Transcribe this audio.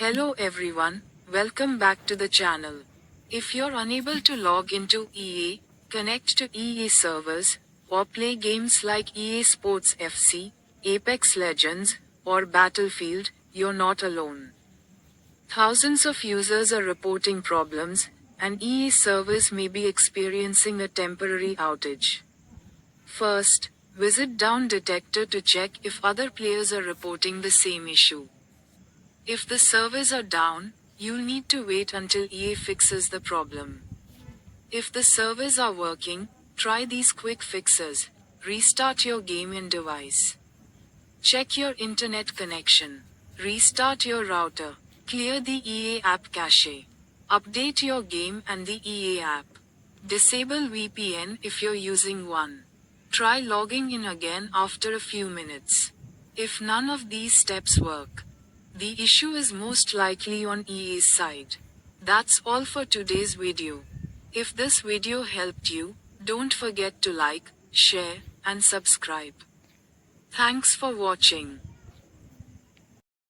Hello everyone, welcome back to the channel. If you're unable to log into EA, connect to EA servers, or play games like EA Sports FC, Apex Legends, or Battlefield, you're not alone. Thousands of users are reporting problems, and EA servers may be experiencing a temporary outage. First, visit Down Detector to check if other players are reporting the same issue. If the servers are down, you'll need to wait until EA fixes the problem. If the servers are working, try these quick fixes. Restart your game and device. Check your internet connection. Restart your router. Clear the EA app cache. Update your game and the EA app. Disable VPN if you're using one. Try logging in again after a few minutes. If none of these steps work, the issue is most likely on EA's side. That's all for today's video. If this video helped you, don't forget to like, share, and subscribe. Thanks for watching.